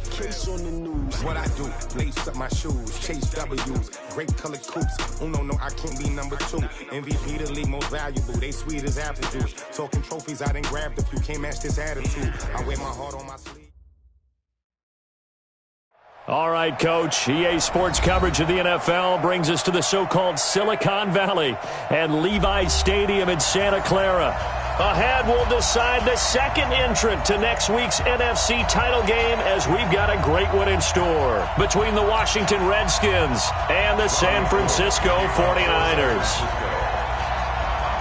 case on the news. What I do, lace up my shoes, chase W's, great color coops. No, I can't be number 2. MVP the league most valuable, they sweet as apple juice. Talking trophies, I done grabbed a few, can't match this attitude. I wear my heart on my sleeve. All right, Coach. EA Sports coverage of the NFL brings us to the so-called Silicon Valley and Levi's Stadium in Santa Clara. Ahead, we'll decide the second entrant to next week's NFC title game as we've got a great one in store between the Washington Redskins and the San Francisco 49ers.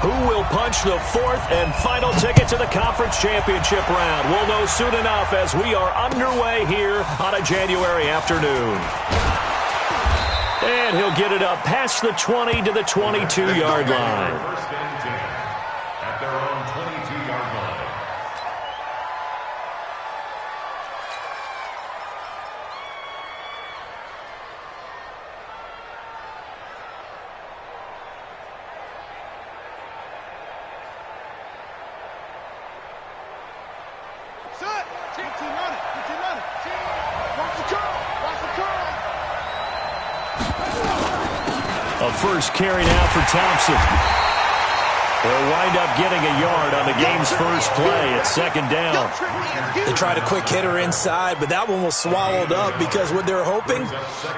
Who will punch the fourth and final ticket to the conference championship round? We'll know soon enough as we are underway here on a January afternoon. And he'll get it up past the 20 to the 22-yard line. At their own 22-yard line. A first carry now for Thompson. They'll wind up getting a yard on the game's first play. It's second down. They tried a quick hitter inside, but that one was swallowed up because what they're hoping,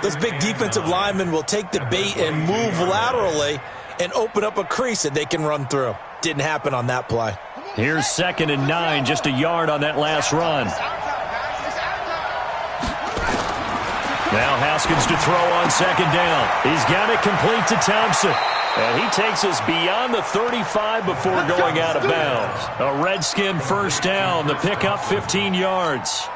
those big defensive linemen will take the bait and move laterally and open up a crease that they can run through. Didn't happen on that play. Here's 2nd and 9, just a yard on that last run. Now Haskins to throw on 2nd down. He's got it complete to Thompson. And he takes us beyond the 35 before going out of bounds. A Redskin first down. The pickup 15 yards.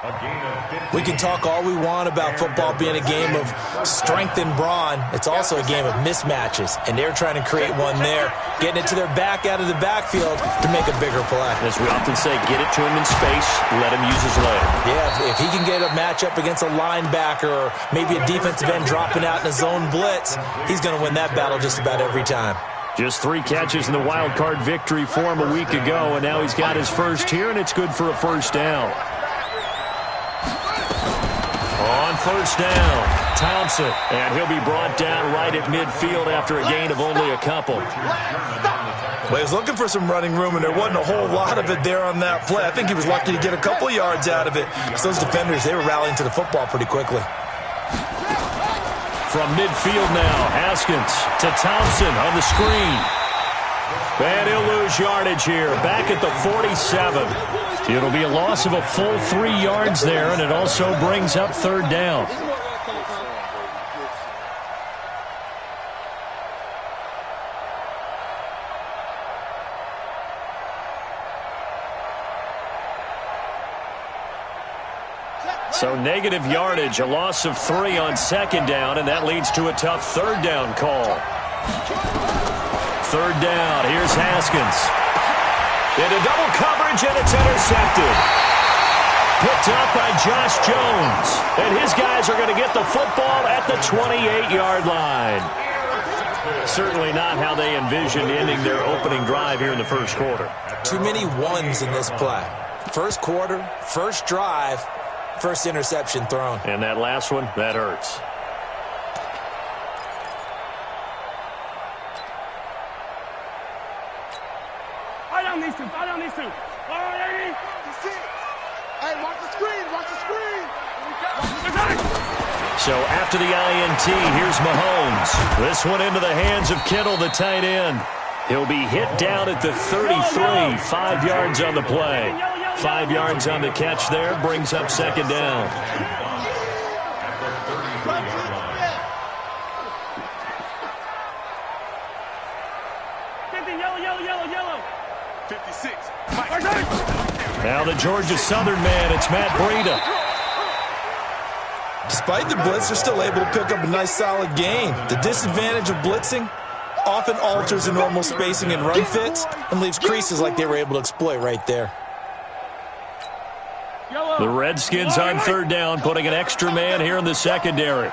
We can talk all we want about football being a game of strength and brawn. It's also a game of mismatches, and they're trying to create one there, getting it to their back out of the backfield to make a bigger play. As we often say, get it to him in space, let him use his leg. Yeah, if he can get a matchup against a linebacker or maybe a defensive end dropping out in a zone blitz, he's going to win that battle just about every time. Just 3 catches in the wild card victory for him a week ago, and now he's got his first here, and it's good for a first down. On first down, Thompson, and he'll be brought down right at midfield after a gain of only a couple. Well, he was looking for some running room, and there wasn't a whole lot of it there on that play. I think he was lucky to get a couple yards out of it. So those defenders, they were rallying to the football pretty quickly. From midfield now, Haskins to Thompson on the screen. And he'll lose yardage here, back at the 47. It'll be a loss of a full 3 yards there, and it also brings up 3rd down. So negative yardage, a loss of 3 on 2nd down, and that leads to a tough 3rd down call. 3rd down, here's Haskins. Into double coverage, and it's intercepted. Picked up by Josh Jones. And his guys are going to get the football at the 28-yard line. Certainly not how they envisioned ending their opening drive here in the first quarter. Too many ones in this play. First quarter, first drive, first interception thrown. And that last one, that hurts. Fire down these two. Hey, watch the screen. So after the INT, here's Mahomes. This one into the hands of Kittle, the tight end. He'll be hit down at the 33, 5 yards on the play. 5 yards on the catch there, brings up 2nd down. Yellow. 56. Now the Georgia Southern man, it's Matt Breida. Despite the blitz, they're still able to pick up a nice, solid gain. The disadvantage of blitzing often alters the normal spacing and run fits and leaves creases like they were able to exploit right there. The Redskins on 3rd down, putting an extra man here in the secondary.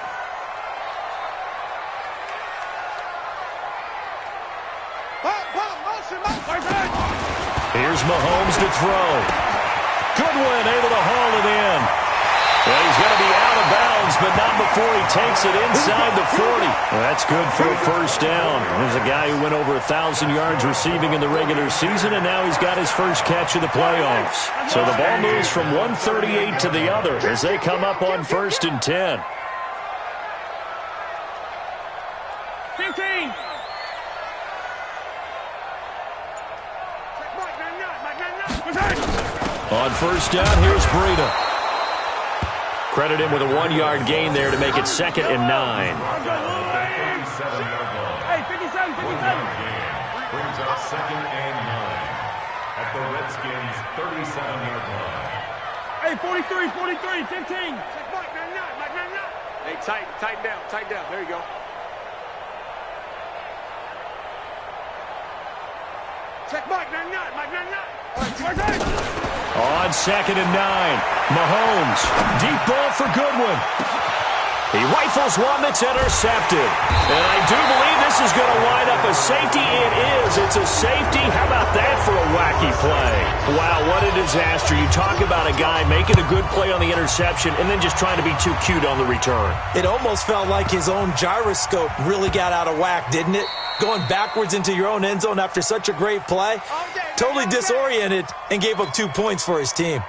Here's Mahomes to throw. Goodwin able to haul it in. And he's going before he takes it inside the 40. Well, that's good for a first down. There's a guy who went over 1,000 yards receiving in the regular season, and now he's got his first catch of the playoffs. So the ball moves from 138 to the other as they come up on 1st and 10. 15. On 1st down, here's Breida. Credit him with a 1-yard gain there to make it 2nd and 9. Hey, 57, 57. Brings up 2nd and 9 at the Redskins' 37-yard line. Hey, 43, 43, 15. Hey, tighten down. There you go. Check Mike 99. On 2nd and 9, Mahomes, deep ball for Goodwin. He rifles one that's intercepted. And I do believe this is going to wind up a safety. It is. It's a safety. How about that for a wacky play? Wow, what a disaster. You talk about a guy making a good play on the interception and then just trying to be too cute on the return. It almost felt like his own gyroscope really got out of whack, didn't it? Going backwards into your own end zone after such a great play. Totally disoriented and gave up 2 points for his team.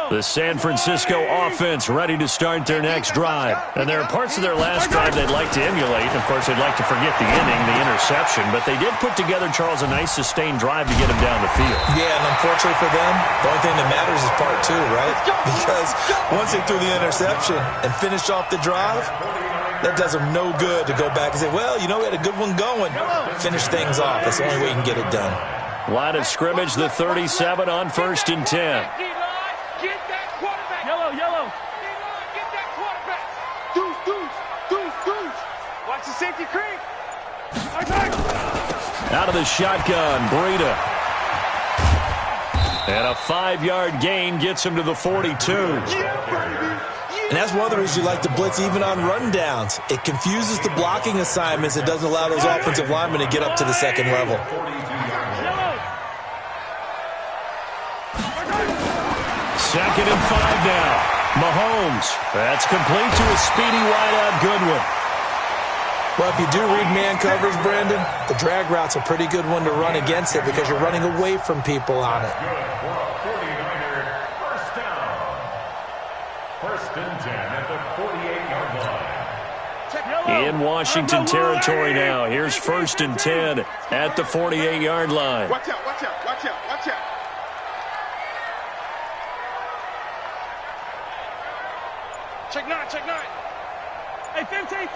The San Francisco offense ready to start their next drive. And there are parts of their last drive they'd like to emulate. Of course, they'd like to forget the inning, the interception. But they did put together, Charles, a nice sustained drive to get him down the field. Yeah, and unfortunately for them, the only thing that matters is part 2, right? Because once they threw the interception and finished off the drive, that does them no good to go back and say, well, you know, we had a good one going. Finish things off. That's the only way you can get it done. Line of scrimmage, the 37 on 1st and 10. Yellow. Get that quarterback. Deuce. Watch the safety creep. Out of the shotgun, Breida. And a 5-yard gain gets him to the 42. And that's one of the reasons you like to blitz even on rundowns. It confuses the blocking assignments. It doesn't allow those offensive linemen to get up to the second level. 2nd and 5 now. Mahomes. That's complete to a speedy wideout Goodwin. Well, if you do read man coverage, Brandon, the drag route's a pretty good one to run against it because you're running away from people on it. First down. 1st and 10 at the 48-yard line. In Washington territory now. Here's 1st and 10 at the 48-yard line. Watch out. Check 9. Hey, 15.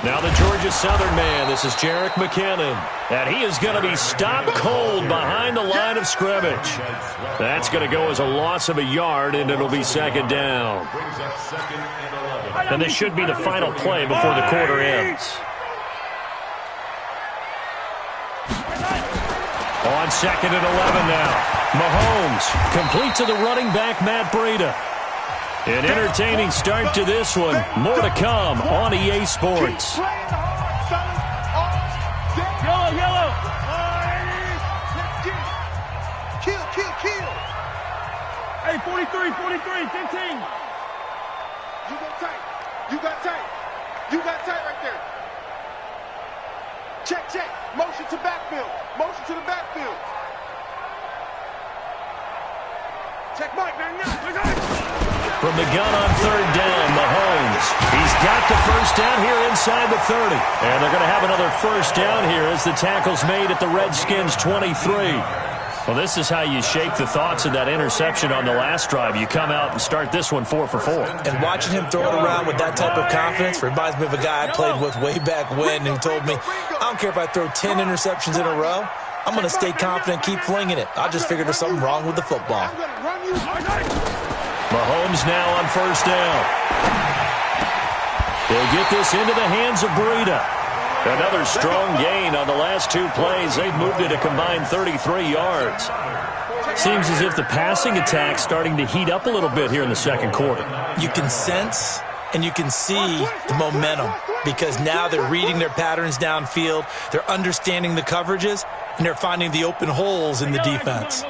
Now the Georgia Southern man. This is Jerick McKinnon. And he is going to be stopped cold behind the line of scrimmage. That's going to go as a loss of a yard, and it'll be 2nd down. And this should be the final play before the quarter ends. On 2nd and 11 now. Mahomes complete to the running back, Matt Breida. An entertaining start to this one. More to come on EA Sports. Yellow. Kill. Hey, 43, 15. You got tight right there. Check. Motion to the backfield. Check Mike, From the gun on 3rd down, Mahomes. He's got the first down here inside the 30. And they're going to have another first down here as the tackle's made at the Redskins' 23. Well, this is how you shake the thoughts of that interception on the last drive. You come out and start this one 4 for 4. And watching him throw it around with that type of confidence reminds me of a guy I played with way back when who told me, I don't care if I throw 10 interceptions in a row. I'm going to stay confident, keep flinging it. I just figured there's something wrong with the football. Mahomes now on 1st down. They'll get this into the hands of Breida. Another strong gain on the last 2 plays. They've moved it a combined 33 yards. Seems as if the passing attack's starting to heat up a little bit here in the second quarter. You can sense And you can see the momentum because now they're reading their patterns downfield, they're understanding the coverages, and they're finding the open holes in the defense.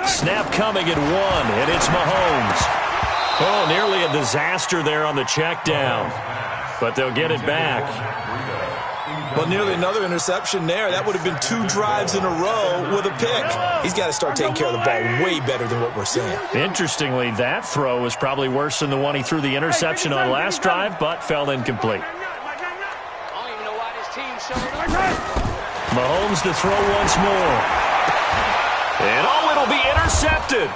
Snap coming at 1, and it's Mahomes. Oh, nearly a disaster there on the check down, but they'll get it back. Well, nearly another interception there. That would have been 2 drives in a row with a pick. He's got to start taking care of the ball way better than what we're seeing. Interestingly, that throw was probably worse than the one he threw the interception on last drive, but fell incomplete. Mahomes to throw once more. And it'll be intercepted.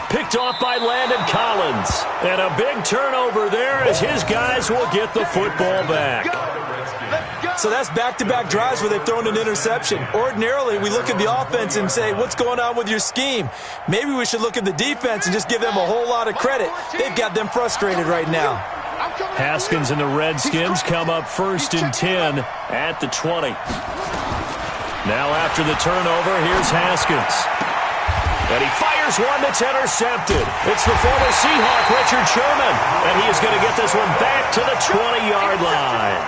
Picked off by Landon Collins. And a big turnover there as his guys will get the football back. So that's back-to-back drives where they've thrown an interception. Ordinarily, we look at the offense and say, what's going on with your scheme? Maybe we should look at the defense and just give them a whole lot of credit. They've got them frustrated right now. Haskins and the Redskins come up 1st and 10 at the 20. Now after the turnover, here's Haskins. And he fires one that's intercepted. It's the former Seahawk, Richard Sherman. And he is going to get this one back to the 20-yard line.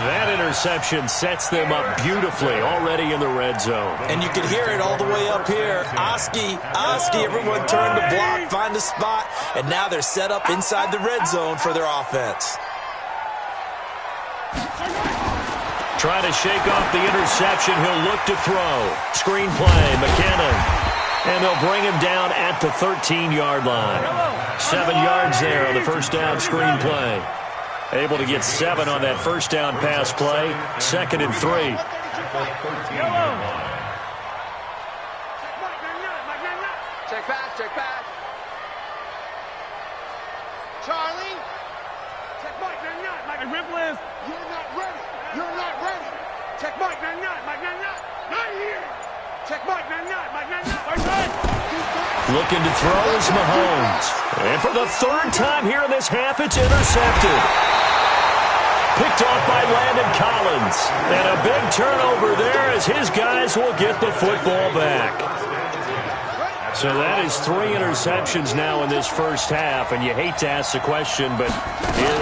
That interception sets them up beautifully already in the red zone. And you can hear it all the way up here. Oski, everyone turned to block, find a spot, and now they're set up inside the red zone for their offense. Trying to shake off the interception, he'll look to throw. Screen play, McKinnon. And they'll bring him down at the 13-yard line. 7 yards there on the first down screen play. Able to get 7 on that first down pass play. 2nd and 3. Check back. Charlie. Check Mike, Mike, Ripple is. You're not ready. Check Mike, not here. Check Mike, Looking to throw is Mahomes. And for the 3rd time here in this half, it's intercepted. Picked off by Landon Collins. And a big turnover there as his guys will get the football back. So that is 3 interceptions now in this first half. And you hate to ask the question, but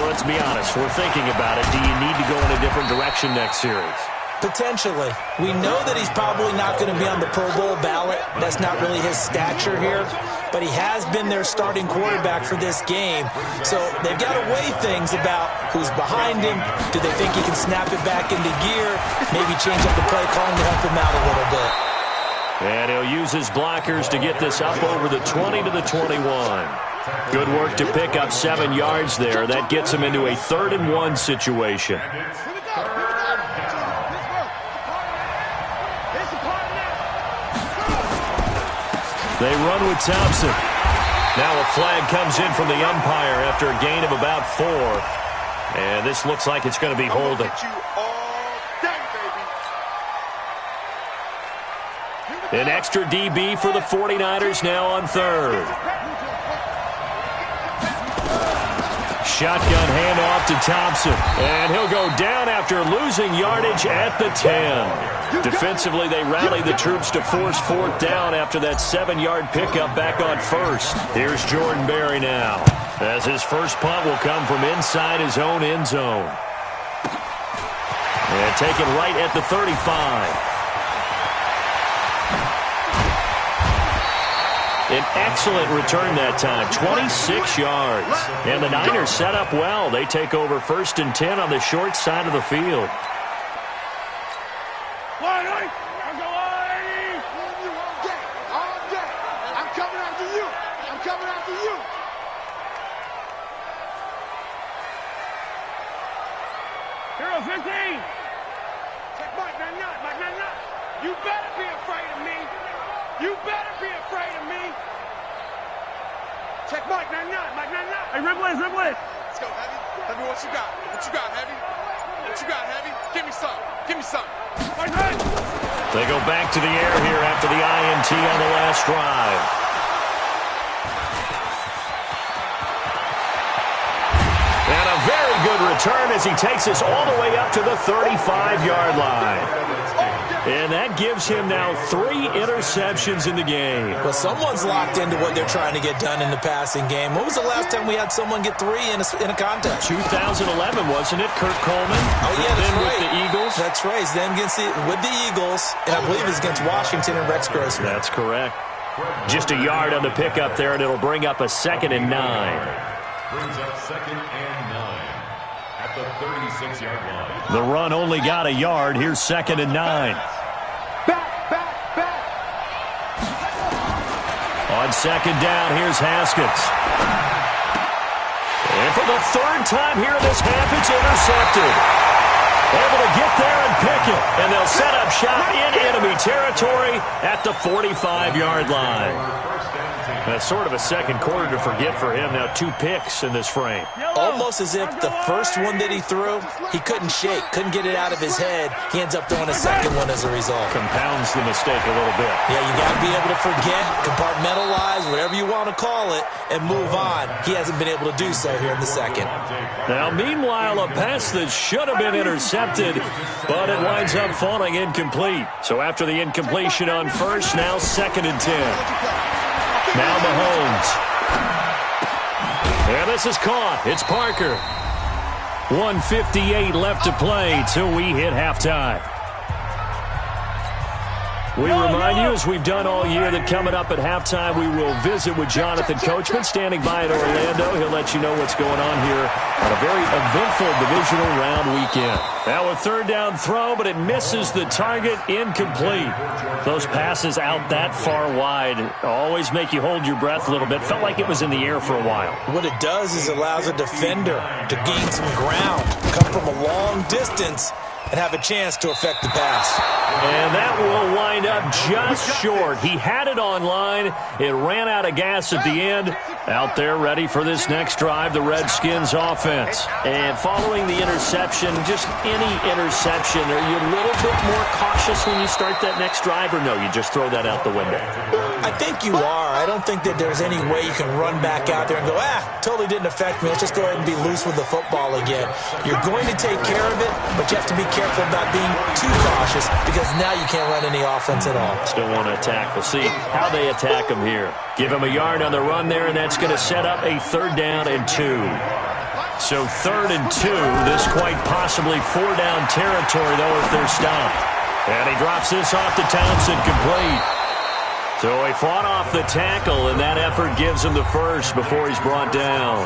let's be honest. We're thinking about it. Do you need to go in a different direction next series? Potentially. We know that he's probably not going to be on the Pro Bowl ballot. That's not really his stature here. But he has been their starting quarterback for this game. So they've got to weigh things about who's behind him. Do they think he can snap it back into gear? Maybe change up the play calling to help him out a little bit. And he'll use his blockers to get this up over the 20 to the 21. Good work to pick up 7 yards there. That gets him into a 3rd and 1 situation. They run with Thompson. Now a flag comes in from the umpire after a gain of about 4. And this looks like it's going to be holding. An extra DB for the 49ers now on 3rd. Shotgun handoff to Thompson. And he'll go down after losing yardage at the 10. Defensively, they rally the troops to force 4th down after that 7-yard pickup back on 1st. Here's Jordan Berry now, as his first punt will come from inside his own end zone. And taken right at the 35. An excellent return that time, 26 yards. And the Niners set up well. They take over 1st and 10 on the short side of the field. You better be afraid of me. You better be afraid of me. Check Mike, Mike. Hey, Ripple it. Let's go, Heavy. Heavy, what you got? Heavy? What you got, Heavy? Give me some. They go back to the air here after the INT on the last drive. And a very good return as he takes us all the way up to the 35-yard line. And that gives him now 3 interceptions in the game. Well, someone's locked into what they're trying to get done in the passing game. When was the last time we had someone get 3 in a contest? 2011, wasn't it? Kurt Coleman. Oh, yeah, that's right. With the Eagles. That's right. He's then with the Eagles, and I believe it's against Washington and Rex Grossman. That's correct. Just a yard on the pickup there, and it'll bring up a 2nd and 9. Brings up 2nd and 9 at the 36-yard line. The run only got a yard. Here's 2nd and 9. On 2nd down, here's Haskins. And for the 3rd time here in this half, it's intercepted. Able to get there and pick it. And they'll set up shop in enemy territory at the 45-yard line. That's sort of a second quarter to forget for him. Now 2 picks in this frame. Almost as if the first one that he threw, he couldn't shake, couldn't get it out of his head. He ends up throwing a second one as a result. Compounds the mistake a little bit. Yeah, you got to be able to forget, compartmentalize, whatever you want to call it, and move on. He hasn't been able to do so here in the second. Now, meanwhile, a pass that should have been intercepted, but it winds up falling incomplete. So after the incompletion on first, now 2nd and 10. Now Mahomes. And this is caught. It's Parker. 1:58 left to play till we hit halftime. We remind you, as we've done all year, that coming up at halftime, we will visit with Jonathan Coachman, standing by in Orlando. He'll let you know what's going on here on a very eventful divisional round weekend. Now a 3rd down throw, but it misses the target, incomplete. Those passes out that far wide always make you hold your breath a little bit. Felt like it was in the air for a while. What it does is it allows a defender to gain some ground, come from a long distance, and have a chance to affect the pass. And that will wind up just short. He had it on line. It ran out of gas at the end. Out there ready for this next drive, the Redskins offense. And following the interception, just any interception, are you a little bit more cautious when you start that next drive, or no, you just throw that out the window? I think you are. I don't think that there's any way you can run back out there and go, totally didn't affect me. Let's just go ahead and be loose with the football again. You're going to take care of it, but you have to be careful about being too cautious, because now you can't run any offense at all. Still want to attack. We'll see how they attack him here. Give him a yard on the run there, and that's going to set up a 3rd down and 2. So 3rd and 2. This quite possibly 4-down territory, though, if they're stopped. And he drops this off to Townsend, complete. So he fought off the tackle, and that effort gives him the first before he's brought down.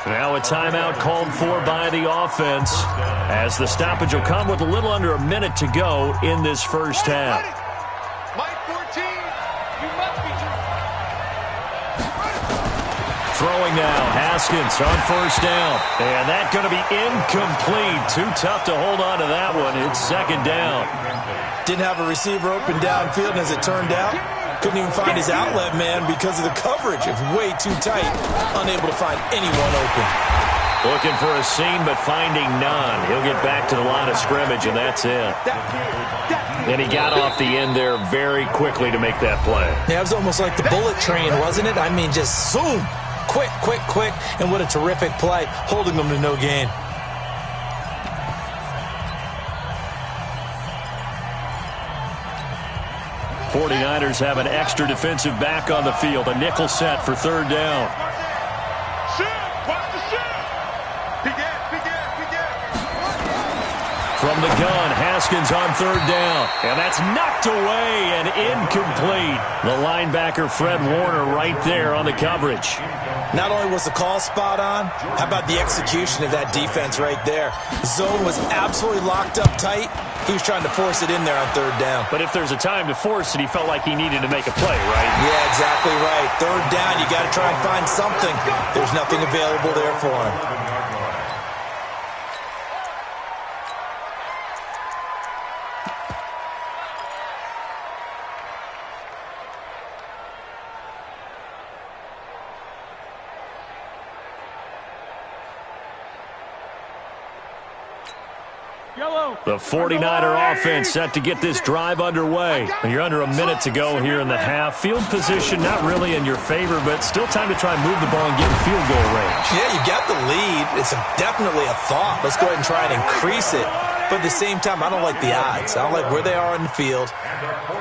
Now a timeout called for by the offense, as the stoppage will come with a little under a minute to go in this first half. Mike 14, you must be Throwing now, Haskins on 1st down. And that's going to be incomplete. Too tough to hold on to that one. It's 2nd down. Didn't have a receiver open downfield, and as it turned out, couldn't even find his outlet man because of the coverage. It's way too tight. Unable to find anyone open. Looking for a seam, but finding none. He'll get back to the line of scrimmage, and that's it. And he got off the end there very quickly to make that play. Yeah, it was almost like the bullet train, wasn't it? I mean, just zoom. Quick, quick, quick. And what a terrific play, holding them to no gain. '49ers have an extra defensive back on the field. A nickel set for 3rd down. From the gun, Haskins on 3rd down. And that's knocked away and incomplete. The linebacker, Fred Warner, right there on the coverage. Not only was the call spot on, how about the execution of that defense right there? Zone was absolutely locked up tight. He was trying to force it in there on 3rd down. But if there's a time to force it, he felt like he needed to make a play, right? Yeah, exactly right. 3rd down, you got to try and find something. There's nothing available there for him. The 49er offense set to get this drive underway. You're under a minute to go here in the half. Field position not really in your favor, but still time to try and move the ball and get in field goal range. Yeah, you got the lead. It's definitely a thought. Let's go ahead and try and increase it. But at the same time, I don't like the odds. I don't like where they are on the field.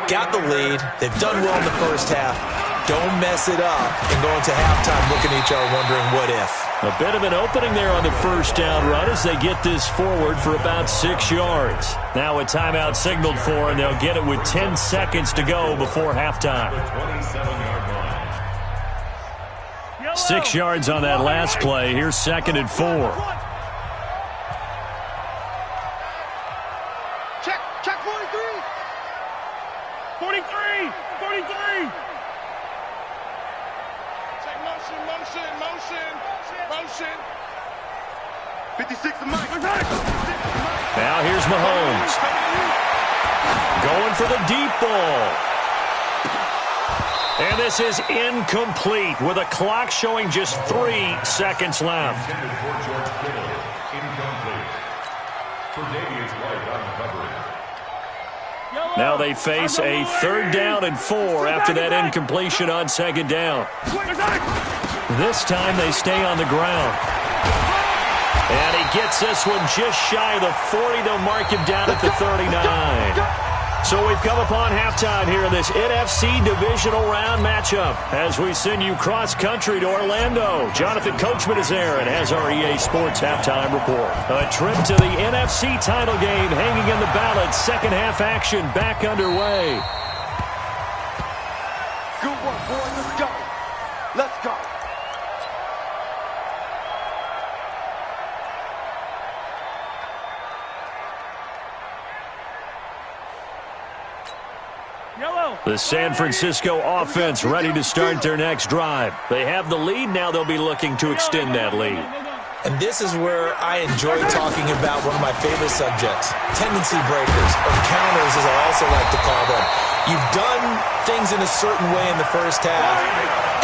Got the lead. They've done well in the first half. Don't mess it up and go into halftime looking at each other wondering what if. A bit of an opening there on the first down run as they get this forward for about 6 yards. Now a timeout signaled for, and they'll get it with 10 seconds to go before halftime. 6 yards on that last play. Here's 2nd and 4. Check 43. 43. 43. Check motion. 56 to Mike. Now here's Mahomes. Going for the deep ball. And this is incomplete with a clock showing just 3 seconds left. Now they face a 3rd down and 4 after that incompletion on 2nd down. This time they stay on the ground. And he gets this one just shy of the 40. They'll mark him down at the 39. So we've come upon halftime here in this NFC Divisional Round matchup as we send you cross-country to Orlando. Jonathan Coachman is there and has our EA Sports halftime report. A trip to the NFC title game hanging in the balance. Second half action back underway. Good work, boys. Let's go. Let's go. The San Francisco offense ready to start their next drive. They have the lead. Now they'll be looking to extend that lead. And this is where I enjoy talking about one of my favorite subjects, tendency breakers, or counters as I also like to call them. You've done things in a certain way in the first half,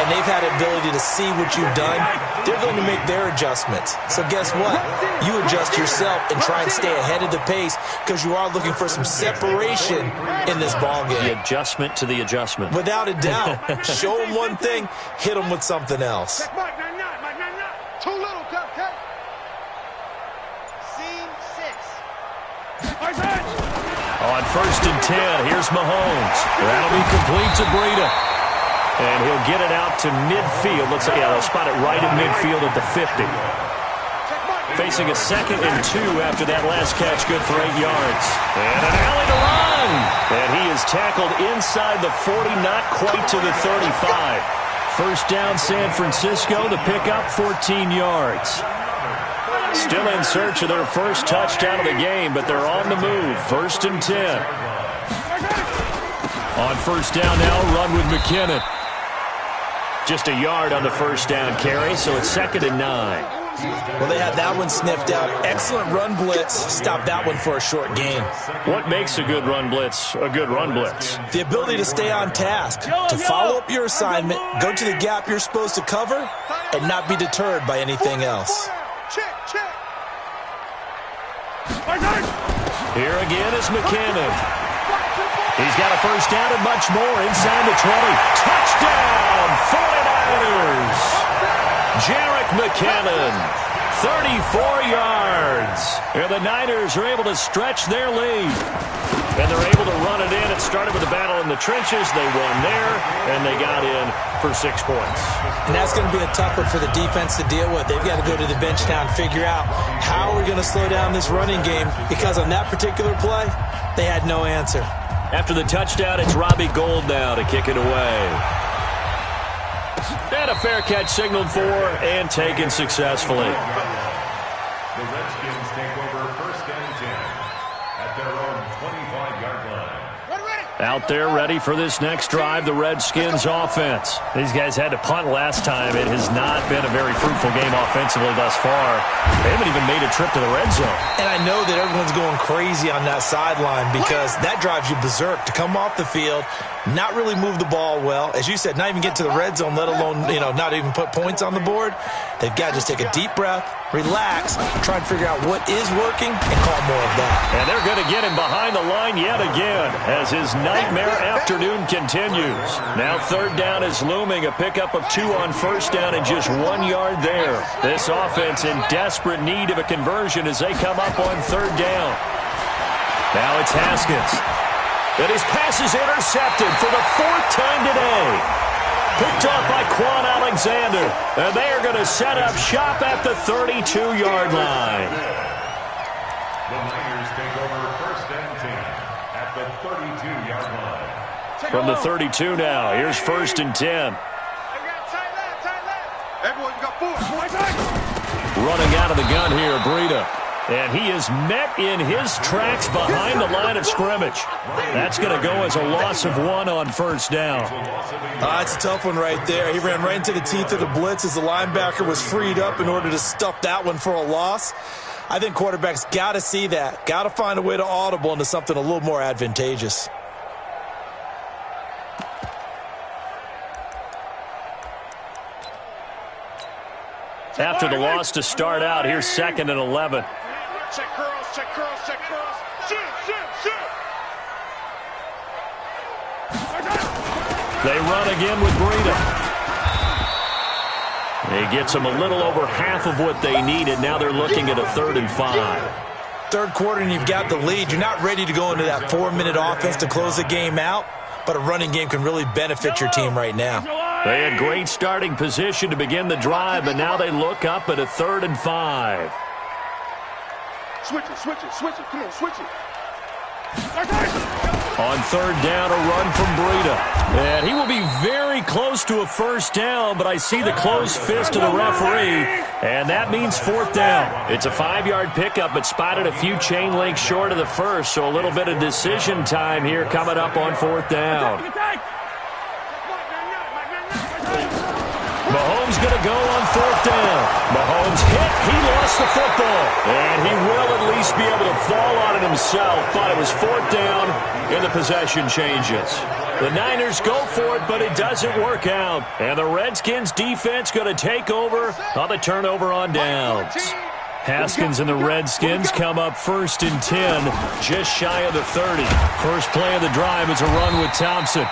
and they've had the ability to see what you've done. They're going to make their adjustments. So guess what? You adjust yourself and try and stay ahead of the pace because you are looking for some separation in this ball game. The adjustment to the adjustment. Without a doubt. Show them one thing, hit them with something else. Mike, not. Too little, cupcake. Scene 6. On 1st and 10, here's Mahomes. That'll be complete to Breida. And he'll get it out to midfield. Let's say, they'll spot it right in midfield at the 50. Facing a 2nd and 2 after that last catch, good for 8 yards. And an alley to run. And he is tackled inside the 40, not quite to the 35. First down, San Francisco. The pickup, 14 yards. Still in search of their first touchdown of the game, but they're on the move. 1st and 10. On 1st down now, run with McKinnon. Just a yard on the first down carry, so it's 2nd and 9. Well, they had that one sniffed out. Excellent run blitz. Stop that one for a short gain. What makes a good run blitz a good run blitz? The ability to stay on task, to follow up your assignment, go to the gap you're supposed to cover, and not be deterred by anything else. Check. Here again is McKinnon. He's got a first down and much more inside the 20. Touchdown, 49ers. Jarek McKinnon, 34 yards. And the Niners are able to stretch their lead. And they're able to run it in. It started with a battle in the trenches. They won there, and they got in for 6 points. And that's going to be a tough one for the defense to deal with. They've got to go to the bench now and figure out how we're going to slow down this running game, because on that particular play, they had no answer. After the touchdown, it's Robbie Gould now to kick it away. And a fair catch signaled for and taken successfully. The Redskins take over 1st and 10 at their own 25-yard line. Out there ready for this next drive, the Redskins offense. These guys had to punt last time. It has not been a very fruitful game offensively thus far. They haven't even made a trip to the red zone. And I know that everyone's going crazy on that sideline because that drives you berserk to come off the field, not really move the ball well. As you said, not even get to the red zone, let alone, not even put points on the board. They've got to just take a deep breath, relax, try and figure out what is working, and call more of that. And they're going to get him behind the line yet again as his nightmare afternoon continues. Now 3rd down is looming, a pickup of 2 on 1st down and just 1 yard there. This offense in desperate need of a conversion as they come up on 3rd down. Now it's Haskins. And his pass is intercepted for the 4th time today. Picked off by Quan Alexander. And they are going to set up shop at the 32-yard line. The Niners take over 1st and 10 at the 32-yard line. From the 32 now, here's 1st and 10. Everyone, you got 4. Running out of the gun here, Breida. And he is met in his tracks behind the line of scrimmage. That's going to go as a loss of 1 on 1st down. It's a tough one right there. He ran right into the teeth of the blitz as the linebacker was freed up in order to stuff that one for a loss. I think quarterbacks got to see that. Got to find a way to audible into something a little more advantageous. After the loss to start out, here's 2nd and 11. Check curls, check curls, check curls. Shoot, shoot, shoot. They run again with Breida. He gets them a little over half of what they needed. Now they're looking at a 3rd and 5. Third quarter and you've got the lead. You're not ready to go into that 4-minute offense to close the game out, but a running game can really benefit your team right now. They had great starting position to begin the drive, but now they look up at a 3rd and 5. Switch it, switch it, switch it. Come on, switch it. On 3rd down, a run from Breida. And he will be very close to a 1st down, but I see the closed fist of the referee, and that means 4th down. It's a 5-yard pickup, but spotted a few chain links short of the 1st, so a little bit of decision time here coming up on 4th down. Mahomes going to go on 4th down. Mahomes hit. He lost the football. And he will at least be able to fall on it himself. But it was 4th down, and the possession changes. The Niners go for it, but it doesn't work out. And the Redskins defense going to take over on the turnover on downs. Haskins and the Redskins come up 1st and 10, just shy of the 30. First play of the drive is a run with Thompson.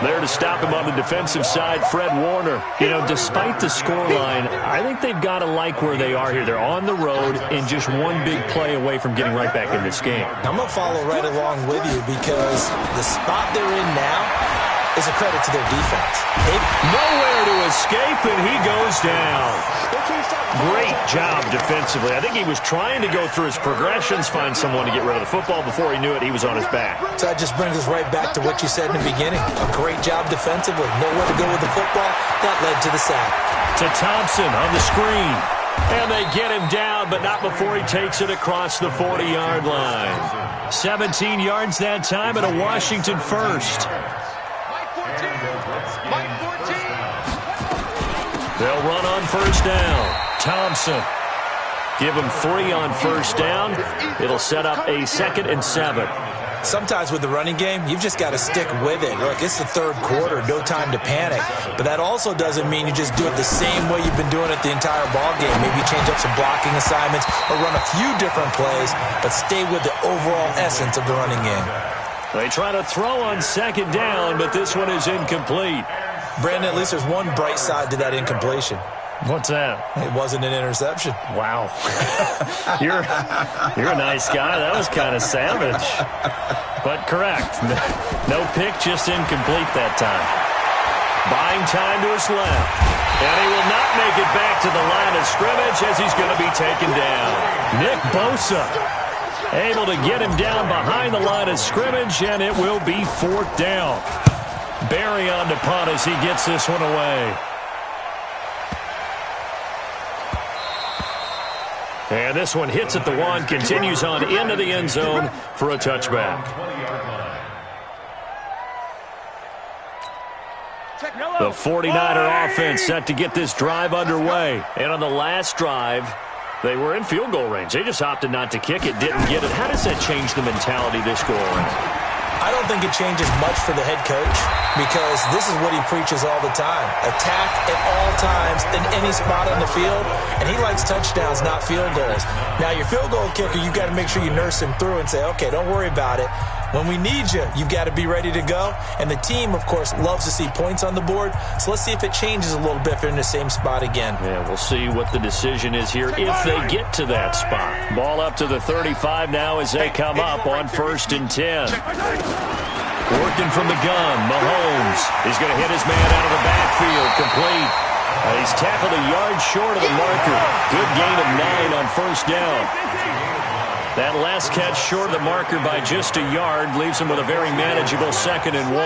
There to stop him on the defensive side, Fred Warner. You know, despite the scoreline, I think they've got to like where they are here. They're on the road and just one big play away from getting right back in this game. I'm going to follow right along with you because the spot they're in now is a credit to their defense. Nowhere to escape, and he goes down. Great job defensively. I think he was trying to go through his progressions, find someone to get rid of the football. Before he knew it, he was on his back. So that just brings us right back to what you said in the beginning. A great job defensively. Nowhere to go with the football. That led to the sack. To Thompson on the screen. And they get him down, but not before he takes it across the 40-yard line. 17 yards that time and a Washington 1st. They'll run on 1st down. Thompson. Give him 3 on 1st down. It'll set up a 2nd and 7. Sometimes with the running game, you've just got to stick with it. Look, it's the 3rd quarter, no time to panic. But that also doesn't mean you just do it the same way you've been doing it the entire ball game. Maybe change up some blocking assignments or run a few different plays, but stay with the overall essence of the running game. They try to throw on 2nd down, but this one is incomplete. Brandon, at least there's one bright side to that incompletion. What's that? It wasn't an interception. Wow. You're a nice guy. That was kind of savage. But correct. No pick, just incomplete that time. Buying time to his left. And he will not make it back to the line of scrimmage as he's going to be taken down. Nick Bosa able to get him down behind the line of scrimmage, and it will be 4th down. Barry on the punt as he gets this one away. And this one hits at the 1, continues on into the end zone for a touchback. The 49er offense set to get this drive underway. And on the last drive, they were in field goal range. They just opted not to kick it, didn't get it. How does that change the mentality this go around? I don't think it changes much for the head coach because this is what he preaches all the time. Attack at all times in any spot on the field, and he likes touchdowns, not field goals. Now, your field goal kicker, you got to make sure you nurse him through and say, okay, don't worry about it. When we need you, you've got to be ready to go. And the team, of course, loves to see points on the board. So let's see if it changes a little bit if they're in the same spot again. Yeah, we'll see what the decision is here if they get to that spot. Ball up to the 35 now as they come up on 1st and 10. Working from the gun, Mahomes is going to hit his man out of the backfield, complete. He's tackled a yard short of the marker. Good gain of 9 on 1st down. That last catch short of the marker by just a yard leaves him with a very manageable 2nd and 1.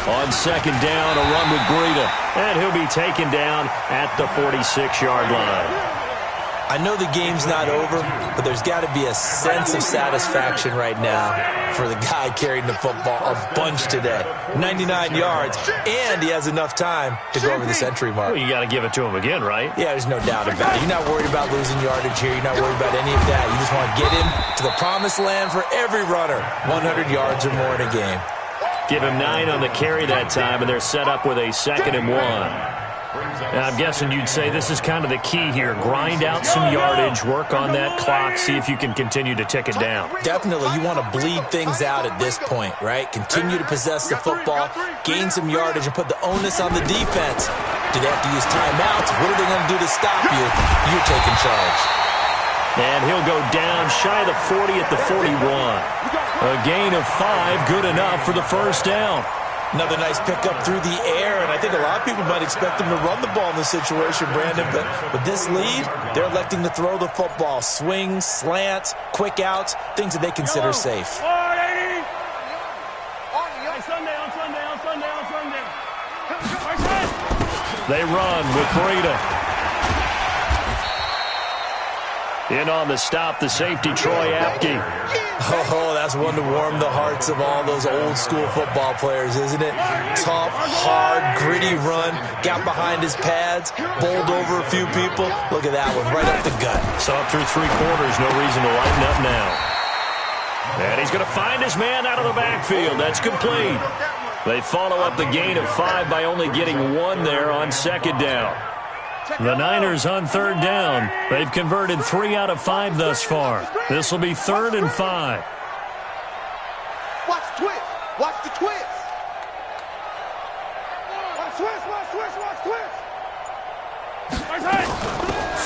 On 2nd down, a run with Breida. And he'll be taken down at the 46-yard line. I know the game's not over, but there's got to be a sense of satisfaction right now for the guy carrying the football a bunch today. 99 yards, and he has enough time to go over the century mark. Well, you got to give it to him again, right? Yeah, there's no doubt about it. You're not worried about losing yardage here. You're not worried about any of that. You just want to get him to the promised land for every runner. 100 yards or more in a game. Give him 9 on the carry that time, and they're set up with a 2nd and 1. And I'm guessing you'd say this is kind of the key here. Grind out some yardage, work on that clock, see if you can continue to tick it down. Definitely. You want to bleed things out at this point, right? Continue to possess the football, gain some yardage, and put the onus on the defense. Do they have to use timeouts? What are they going to do to stop you? You're taking charge. And he'll go down shy of the 40 at the 41. A gain of 5, good enough for the 1st down. Another nice pickup through the air, and I think a lot of people might expect them to run the ball in this situation, Brandon, but with this lead, they're electing to throw the football. Swings, slants, quick outs, things that they consider safe. They run with Breida. In on the stop, the safety, Troy Apke. Oh, that's one to warm the hearts of all those old-school football players, isn't it? Tough, hard, gritty run, got behind his pads, bowled over a few people. Look at that one, right up the gut. So up through 3 quarters, no reason to lighten up now. And he's going to find his man out of the backfield. That's complete. They follow up the gain of 5 by only getting 1 there on 2nd down. The Niners on 3rd down. They've converted 3 out of 5 thus far. This will be 3rd and 5. Watch the twist. Watch the twist. Watch twist. Watch twist. Watch twist.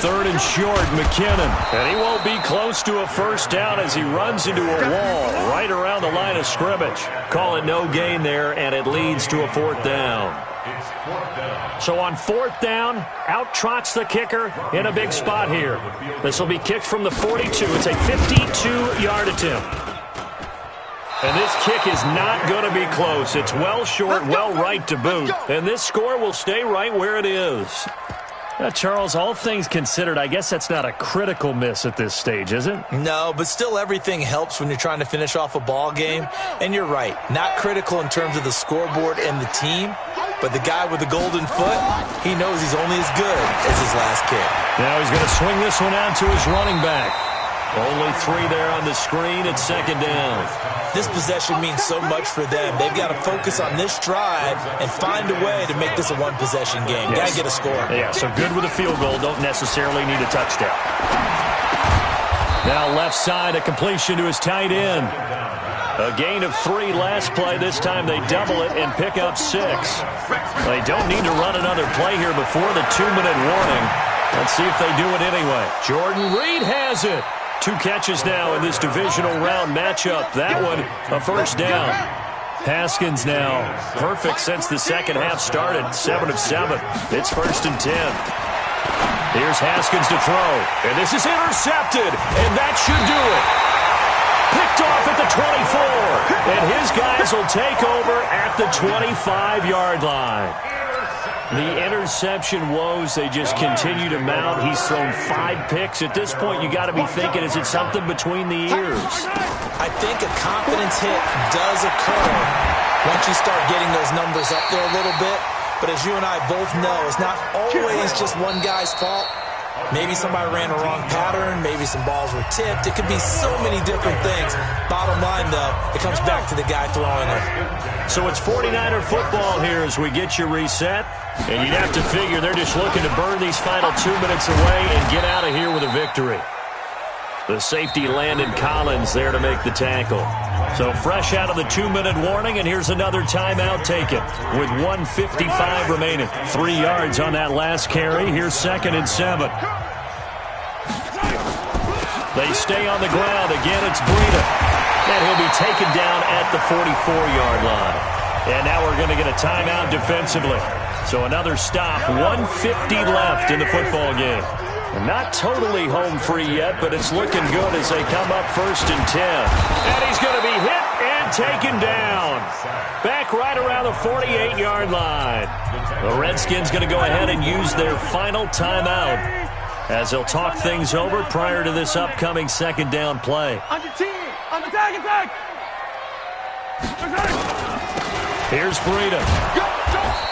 3rd and short, McKinnon. And he won't be close to a 1st down as he runs into a wall right around the line of scrimmage. Call it no gain there, and it leads to a 4th down. So on 4th down, out trots the kicker in a big spot here. This will be kicked from the 42. It's a 52-yard attempt. And this kick is not going to be close. It's well short, well right to boot. And this score will stay right where it is. Charles, all things considered, I guess that's not a critical miss at this stage, is it? No, but still everything helps when you're trying to finish off a ball game. And you're right, not critical in terms of the scoreboard and the team. But the guy with the golden foot, he knows he's only as good as his last kick. Now he's going to swing this one out to his running back. Only 3 there on the screen at 2nd down. This possession means so much for them. They've got to focus on this drive and find a way to make this a one-possession game. Yes. Got to get a score. Yeah, so good with a field goal. Don't necessarily need a touchdown. Now left side, a completion to his tight end. A gain of 3 last play. This time they double it and pick up 6. They don't need to run another play here before the 2-minute warning. Let's see if they do it anyway. Jordan Reed has it. 2 catches now in this divisional round matchup. That one, a 1st down. Haskins now perfect since the second half started. 7 of 7. It's 1st and 10. Here's Haskins to throw. And this is intercepted. And that should do it. Picked off at the 24. And his guys will take over at the 25-yard line. The interception woes, they just continue to mount. He's thrown 5 picks. At this point, you got to be thinking, is it something between the ears? I think a confidence hit does occur once you start getting those numbers up there a little bit. But as you and I both know, it's not always just one guy's fault. Maybe somebody ran a wrong pattern. Maybe some balls were tipped. It could be so many different things. Bottom line, though, it comes back to the guy throwing it. So it's 49er football here as we get you reset. And you'd have to figure they're just looking to burn these final 2 minutes away and get out of here with a victory. The safety Landon Collins there to make the tackle. So fresh out of the 2-minute warning, and here's another timeout taken with 1:55 remaining. 3 yards on that last carry. Here's 2nd and 7. They stay on the ground. Again, it's Breida. And he'll be taken down at the 44-yard line. And now we're going to get a timeout defensively. So another stop. 1:50 left in the football game. Not totally home free yet, but it's looking good as they come up 1st and 10. And he's going to be hit and taken down. Back right around the 48-yard line. The Redskins going to go ahead and use their final timeout as they'll talk things over prior to this upcoming 2nd down play. Under 10. Under attack. Here's Breida.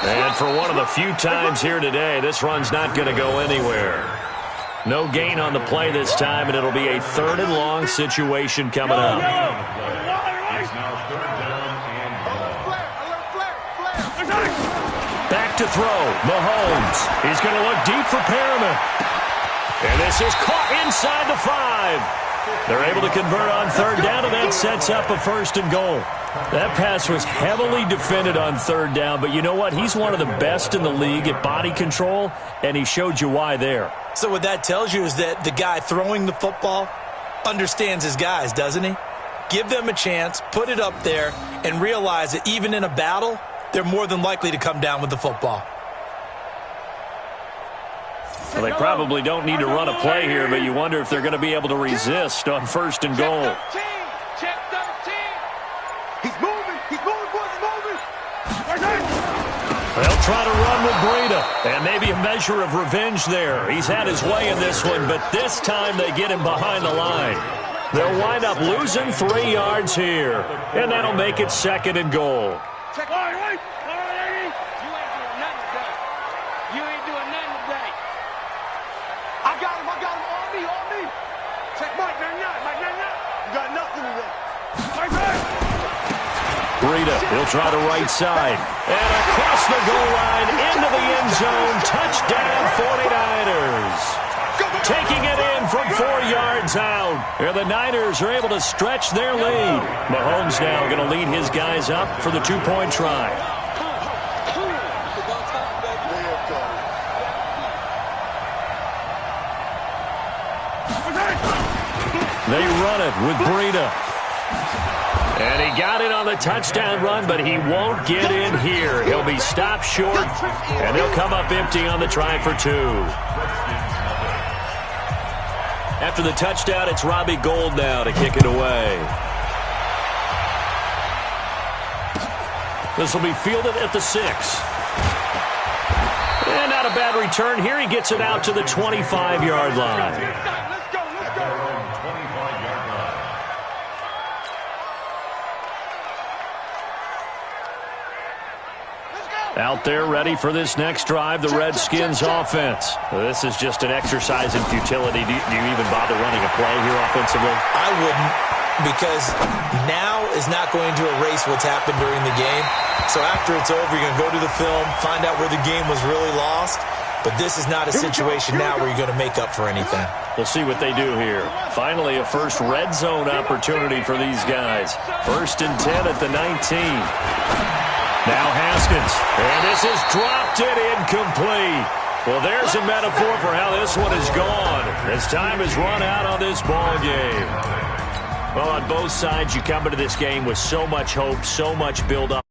And for one of the few times here today, this run's not going to go anywhere. No gain on the play this time, and it'll be a 3rd and long situation coming up. It's now 3rd down and long. Back to throw. Mahomes. He's going to look deep for Perriman. And this is caught inside the 5. They're able to convert on 3rd down, and that sets up a 1st and goal. That pass was heavily defended on 3rd down, but you know what? He's one of the best in the league at body control, and he showed you why there. So what that tells you is that the guy throwing the football understands his guys, doesn't he? Give them a chance, put it up there, and realize that even in a battle, they're more than likely to come down with the football. Well, they probably don't need to run a play here, but you wonder if they're going to be able to resist on 1st and goal. Check 13. He's moving. He's moving, boys. He's moving. They'll try to run with Breida, and maybe a measure of revenge there. He's had his way in this one, but this time they get him behind the line. They'll wind up losing 3 yards here, and that'll make it 2nd and goal. Check. All right. You ain't doing nothing today. You ain't doing nothing today. I got him. On me. Check Mike 99. You got nothing today. Breida, he'll try the right side. And across the goal line, into the end zone. Touchdown, 49ers. Taking it in from 4 yards out. And the Niners are able to stretch their lead. Mahomes now going to lead his guys up for the 2-point try. They run it with Breida. And he got it on the touchdown run, but he won't get in here. He'll be stopped short, and he'll come up empty on the try for 2. After the touchdown, it's Robbie Gould now to kick it away. This will be fielded at the 6. And not a bad return here. He gets it out to the 25-yard line. Out there ready for this next drive, the Redskins offense. This is just an exercise in futility. Do you even bother running a play here offensively? I wouldn't, because now is not going to erase what's happened during the game. So after it's over, you're going to go to the film, find out where the game was really lost. But this is not a situation now where you're going to make up for anything. We'll see what they do here. Finally, a first red zone opportunity for these guys. 1st and 10 at the 19. Now Haskins, and this is dropped it incomplete. Well, there's a metaphor for how this one is gone as time has run out on this ball game. Well, on both sides, you come into this game with so much hope, so much build-up.